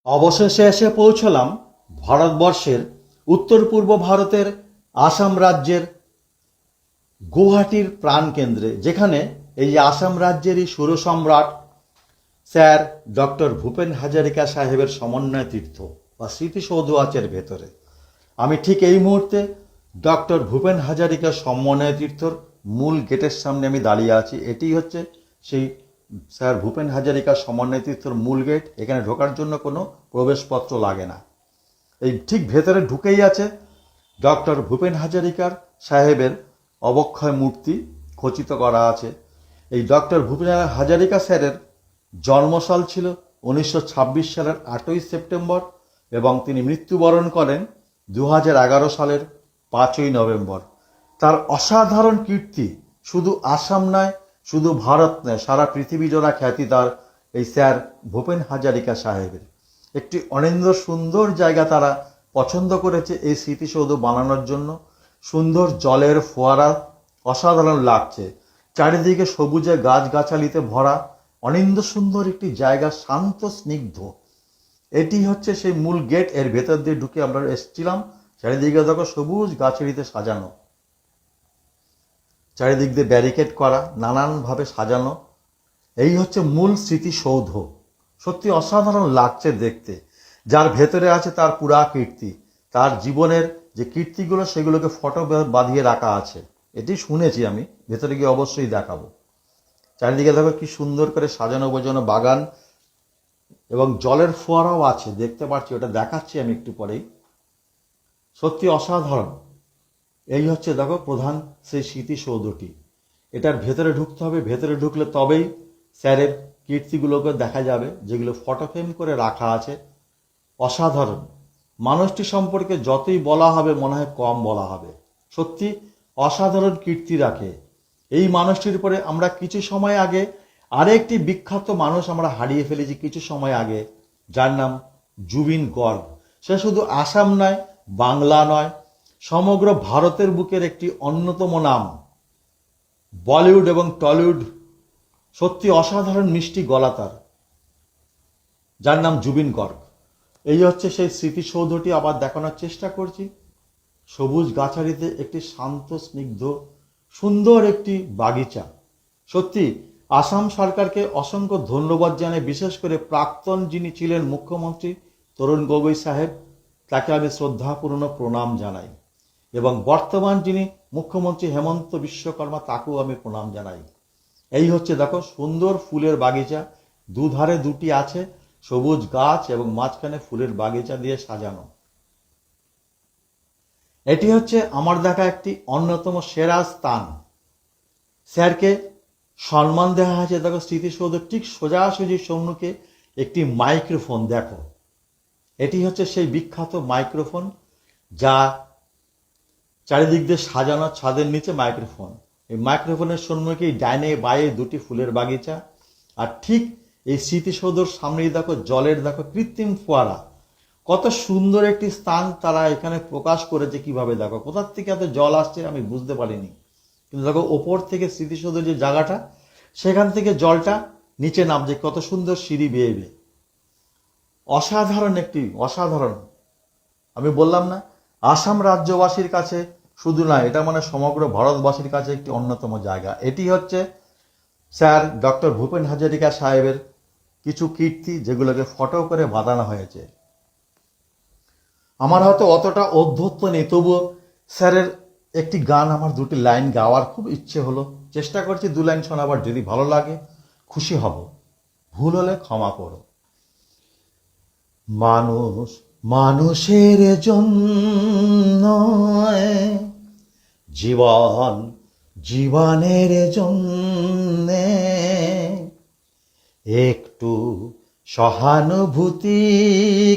অবশেষে এসে পৌঁছলাম ভারতবর্ষের উত্তর পূর্ব ভারতের আসাম রাজ্যের গুয়াহাটির প্রাণকেন্দ্রে, যেখানে এই আসাম রাজ্যেরই সুরসম্রাট স্যার ডক্টর ভূপেন হাজারিকা সাহেবের সমন্বয় তীর্থ বা স্মৃতিসৌধ আছে এর ভেতরে। আমি ঠিক এই মুহূর্তে ডক্টর ভূপেন হাজারিকা সমন্বয় তীর্থর মূল গেটের সামনে আমি দাঁড়িয়ে আছি। এটি হচ্ছে সেই স্যার ভূপেন হাজারিকা সমন্বয় তীর্থর মূল গেট। এখানে ঢোকার জন্য কোনো প্রবেশপত্র লাগে না। এই ঠিক ভেতরে ঢুকেই আছে ডক্টর ভূপেন হাজারিকার সাহেবের অবক্ষয় মূর্তি খচিত করা আছে। এই ডক্টর ভূপেন হাজারিকা স্যারের জন্মসাল ছিল 1926 সালের 8ই সেপ্টেম্বর এবং তিনি মৃত্যুবরণ করেন 2011 সালের 5ই নভেম্বর। তার অসাধারণ কীর্তি শুধু আসাম নয়, শুধু ভারত নয়, সারা পৃথিবী জোড়া খ্যাতি তার এই স্যার ভূপেন হাজারিকা সাহেবের। একটি অনিন্দ্য সুন্দর জায়গা তারা পছন্দ করেছে এই স্মৃতিসৌধ বানানোর জন্য। সুন্দর জলের ফোয়ারা অসাধারণ লাগছে, চারিদিকে সবুজে গাছগাছালিতে ভরা অনিন্দ্য সুন্দর একটি জায়গা, শান্ত স্নিগ্ধ। এটি হচ্ছে সেই মূল গেট। এর ভেতর দিয়ে ঢুকে আমরা এসেছিলাম। চারিদিকে দেখো সবুজ গাছেরিতে সাজানো, চারিদিক দিয়ে ব্যারিকেড করা, নানানভাবে সাজানো। এই হচ্ছে মূল স্মৃতিসৌধ। সত্যি অসাধারণ লাগছে দেখতে। যার ভেতরে আছে তার পুরা কীর্তি, তার জীবনের যে কীর্তিগুলো সেগুলোকে ফটো বাঁধিয়ে রাখা আছে। এটি শুনেছি আমি, ভেতরে গিয়ে অবশ্যই দেখাবো। চারিদিকে দেখো কি সুন্দর করে সাজানো বোঝানো বাগান এবং জলের ফোয়ারাও আছে, দেখতে পাচ্ছি, ওটা দেখাচ্ছি আমি একটু পরেই। সত্যি অসাধারণ। এই হচ্ছে দেখো প্রধান সেই স্মৃতিসৌধটি। এটার ভেতরে ঢুকতে হবে, ভেতরে ঢুকলে তবেই স্যারের কীর্তিগুলোকে দেখা যাবে, যেগুলো ফটো ফ্রেম করে রাখা আছে। অসাধারণ। মানুষটি সম্পর্কে যতই বলা হবে মনে হয় কম বলা হবে। সত্যি অসাধারণ কীর্তি রাখে এই মানুষটির পরে। আমরা কিছু সময় আগে আরেকটি বিখ্যাত মানুষ আমরা হারিয়ে ফেলেছি কিছু সময় আগে, যার নাম জুবিন গর্গ। সে শুধু আসাম নয়, বাংলা নয়, সমগ্র ভারতের বুকের একটি অন্যতম নাম। বলিউড এবং টলিউড, সত্যি অসাধারণ মিষ্টি গলা তার, যার নাম জুবিন গর্গ। এই হচ্ছে সেই স্মৃতিসৌধটি। আবার দেখানোর চেষ্টা করছি। সবুজ গাছালিতে একটি শান্ত স্নিগ্ধ সুন্দর একটি বাগিচা। সত্যি আসাম সরকারকে অসংখ্য ধন্যবাদ জানাই, বিশেষ করে প্রাক্তন যিনি ছিলেন মুখ্যমন্ত্রী তরুণ গগৈ সাহেব, তাকে আমি শ্রদ্ধাপূর্ণ প্রণাম জানাই। এবং বর্তমান যিনি মুখ্যমন্ত্রী হেমন্ত বিশ্বকর্মা, তাকেও আমি প্রণাম জানাই। এই হচ্ছে দেখো সুন্দর ফুলের বাগিচা, দুধারে দুটি আছে সবুজ গাছ এবং মাঝখানে ফুলের বাগিচা দিয়ে সাজানো। এটি হচ্ছে আমার দেখা একটি অন্যতম সেরা স্থান। স্যারকে সম্মান দেওয়া হয়েছে। দেখো স্মৃতিসৌধ ঠিক সোজাসুজি সম্মুখে একটি মাইক্রোফোন দেখো। এটি হচ্ছে সেই বিখ্যাত মাইক্রোফোন, যা চারিদিক দিয়ে সাজানো, ছাদের নিচে মাইক্রোফোন। এই মাইক্রোফোনের সম্মুখেই ডাইনে বায়ে দুটি ফুলের বাগিচা। আর ঠিক এই স্মৃতিসৌধর সামনেই দেখো জলের দেখো কৃত্রিম ফোয়ারা। কত সুন্দর একটি স্থান তারা এখানে প্রকাশ করেছে। কিভাবে দেখো কোথার থেকে এত জল আসছে আমি বুঝতে পারিনি, কিন্তু দেখো ওপর থেকে স্মৃতিসৌধের যে জায়গাটা, সেখান থেকে জলটা নিচে নামছে কত সুন্দর সিঁড়ি বেয়ে বেয়ে। অসাধারণ একটি অসাধারণ। আমি বললাম না, আসাম রাজ্যবাসীর কাছে শুধু নয়, এটা মানে সমগ্র ভারতবাসীর কাছে একটি অন্যতম জায়গা। এটি হচ্ছে স্যার ডক্টর ভূপেন হাজারিকা সাহেবের কিছু কীর্তি, যেগুলোকে ফটো করে বাঁধানো হয়েছে। আমার হয়তো অতটা অধ্যত্ত নেই, তবুও স্যারের একটি গান আমার দুটি লাইন গাওয়ার খুব ইচ্ছে হলো। চেষ্টা করছি 2 লাইন শোনাবার, যদি ভালো লাগে খুশি হব, ভুল হলে ক্ষমা করো। মানুষ মানুষের জন্য, জীবন জীবনের জন্য, একটু সহানুভূতি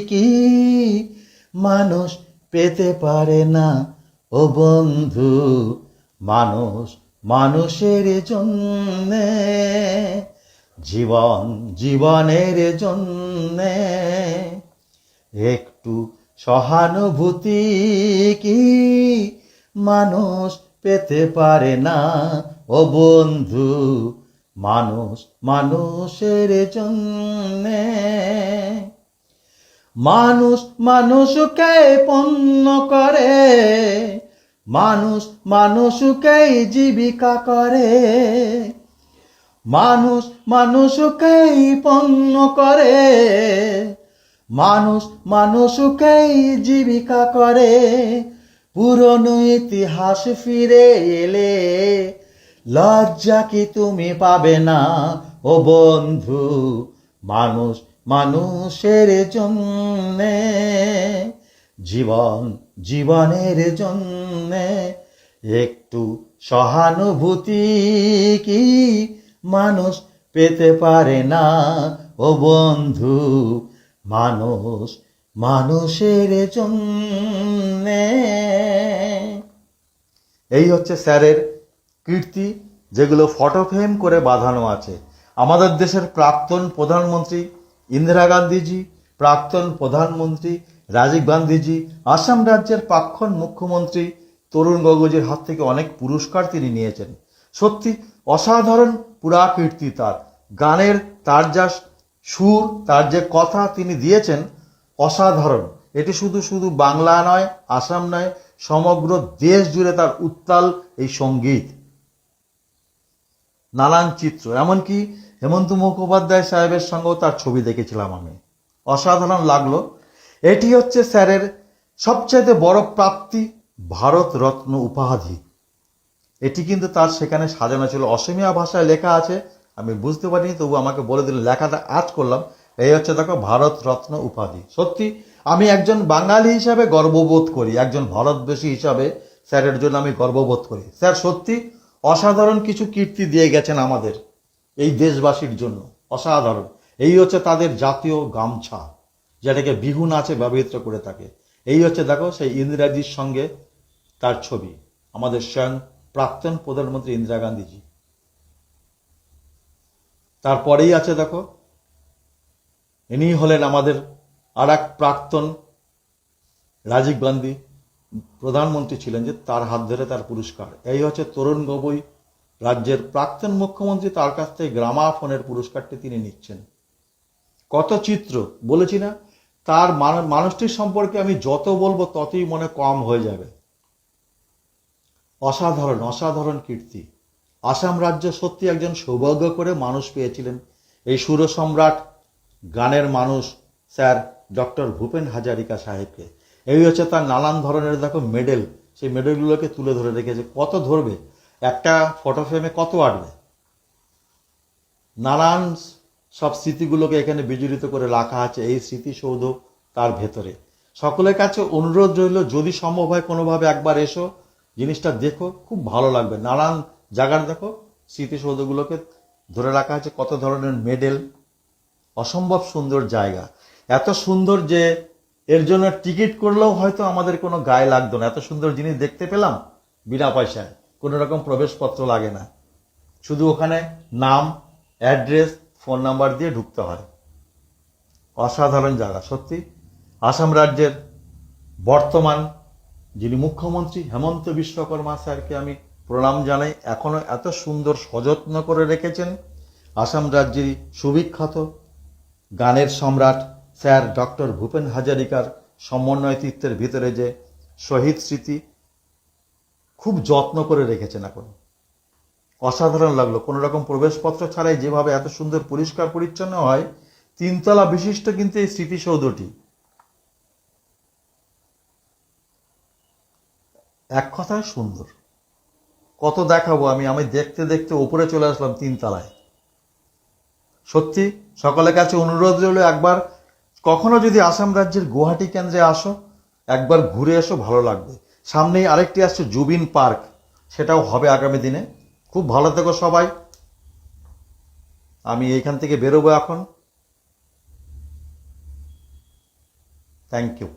কি মানুষ পেতে পারে না ও বন্ধু? মানুষ মানুষের জন্য, জীবন জীবনের জন্য, একটু সহানুভূতি কি মানুষ পেতে পারে না ও বন্ধু? মানুষ মানুষের জন্য। মানুষ মানুষকে পণ্য করে, মানুষ মানুষকেই জীবিকা করে, মানুষ মানুষকেই পণ্য করে, মানুষ মানুষকেই জীবিকা করে। পুরনো ইতিহাস ফিরে এলে লজ্জা কি তুমি পাবে না ও বন্ধু? মানুষ মানুষের জন্যে, জীবন জীবনের জন্যে একটু সহানুভূতি কি মানুষ পেতে পারে না ও বন্ধু? মানুষ মানুষের জন্যে। এই হচ্ছে স্যারের কীর্তি, যেগুলো ফটো ফ্রেম করে বাঁধানো আছে। আমাদের দেশের প্রাক্তন প্রধানমন্ত্রী ইন্দিরা গান্ধীজি, প্রাক্তন প্রধানমন্ত্রী রাজীব গান্ধীজি, আসাম রাজ্যের প্রাক্তন মুখ্যমন্ত্রী তরুণ গগৈজির হাত থেকে অনেক পুরস্কার তিনি নিয়েছেন। সত্যি অসাধারণ পুরাকীর্তি তার। গানের তার যা সুর, তার যে কথা তিনি দিয়েছেন অসাধারণ। এটি শুধু শুধু বাংলা নয়, আসাম নয়, সমগ্র দেশ জুড়ে তার উত্তাল এই সঙ্গীত। নানান চিত্র, এমনকি হেমন্ত মুখোপাধ্যায় সাহেবের সঙ্গেও তার ছবি দেখেছিলাম আমি, অসাধারণ লাগলো। এটি হচ্ছে স্যারের সবচাইতে বড় প্রাপ্তি, ভারত রত্ন উপাধি। এটি কিন্তু তার সেখানে সাজানো ছিল, অসমীয়া ভাষায় লেখা আছে, আমি বুঝতে পারিনি, তবু আমাকে বলে দিল, লেখাটা আজ করলাম। এই হচ্ছে দেখো ভারত রত্ন উপাধি। সত্যি আমি একজন বাঙালি হিসাবে গর্ববোধ করি, একজন ভারতবাসী হিসাবে স্যারের জন্য আমি গর্ববোধ করি। স্যার সত্যি অসাধারণ কিছু কীর্তি দিয়ে গেছেন আমাদের এই দেশবাসীর জন্য, অসাধারণ। এই হচ্ছে তাদের জাতীয় গামছা, যেটাকে বিহু নাচে ব্যবহৃত করে থাকে। এই হচ্ছে দেখো সেই ইন্দিরাজির সঙ্গে তার ছবি, আমাদের স্বয়ং প্রাক্তন প্রধানমন্ত্রী ইন্দিরা গান্ধীজি। তারপরেই আছে দেখো, ইনি হলেন আমাদের আর এক প্রাক্তন রাজীব গান্ধী, প্রধানমন্ত্রী ছিলেন, যে তার হাত ধরে তার পুরস্কার। এই হচ্ছে তরুণ গগৈ, রাজ্যের প্রাক্তন মুখ্যমন্ত্রী, তার কাছ থেকে গ্রামাফোনের পুরস্কারটি তিনি নিচ্ছেন। কত চিত্র, বলেছি না, তার মানুষটির সম্পর্কে আমি যত বলবো ততই মনে কম হয়ে যাবে। অসাধারণ অসাধারণ কীর্তি। আসাম রাজ্য সত্যি একজন সৌভাগ্য করে মানুষ পেয়েছিলেন এই সুর সম্রাট, গানের মানুষ স্যার ডক্টর ভূপেন হাজারিকা সাহেবকে। এই হচ্ছে তার নানান ধরনের দেখো মেডেল, সেই মেডেলগুলোকে তুলে ধরে রেখেছে। কত ধরবে একটা ফটো ফ্রেমে, কত আটবে, নানান সব স্মৃতিগুলোকে এখানে বিজড়িত করে রাখা আছে এই স্মৃতিসৌধ তার ভেতরে। সকলের কাছে অনুরোধ রইল, যদি সম্ভব হয় কোনোভাবে একবার এসো, জিনিসটা দেখো, খুব ভালো লাগবে। নানান জায়গার দেখো স্মৃতিসৌধগুলোকে ধরে রাখা আছে, কত ধরনের মেডেল, অসম্ভব সুন্দর জায়গা। এত সুন্দর যে এর জন্য টিকিট করলেও হয়তো আমাদের কোনো গায়ে লাগতো না। এত সুন্দর জিনিস দেখতে পেলাম বিনা পয়সায়, কোনো রকম প্রবেশপত্র লাগে না, শুধু ওখানে নাম, অ্যাড্রেস, ফোন নাম্বার দিয়ে ঢুকতে হয়। অসাধারণ জায়গা সত্যি। আসাম রাজ্যের বর্তমান যিনি মুখ্যমন্ত্রী হেমন্ত বিশ্বকর্মা স্যারকে আমি প্রণাম জানাই। এখনো এত সুন্দর সযত্ন করে রেখেছেন আসাম রাজ্যের সুবিখ্যাত গানের সম্রাট স্যার ডক্টর ভূপেন হাজারিকার সমন্বয়তিত্বের ভিতরে যে শহীদ স্মৃতি, খুব যত্ন করে রেখেছেন। এখন অসাধারণ লাগলো, কোনো রকম প্রবেশপত্র ছাড়াই যেভাবে এত সুন্দর পরিষ্কার পরিচ্ছন্ন হয়। 3 তলা বিশিষ্ট কিন্তু এই স্মৃতিসৌধটি, এক কথায় সুন্দর। কত দেখাবো আমি দেখতে দেখতে উপরে চলে আসলাম 3 তলায়। সত্যি সকলের কাছে অনুরোধ রইল, একবার কখনো যদি আসাম রাজ্যের গুয়াহাটি কেন্দ্রে আসো, একবার ঘুরে এসো, ভালো লাগবে। সামনেই আরেকটি আসছে জুবিন পার্ক, সেটাও হবে আগামী দিনে। খুব ভালো থেকো সবাই। আমি এইখান থেকে বেরোবো এখন। Thank you.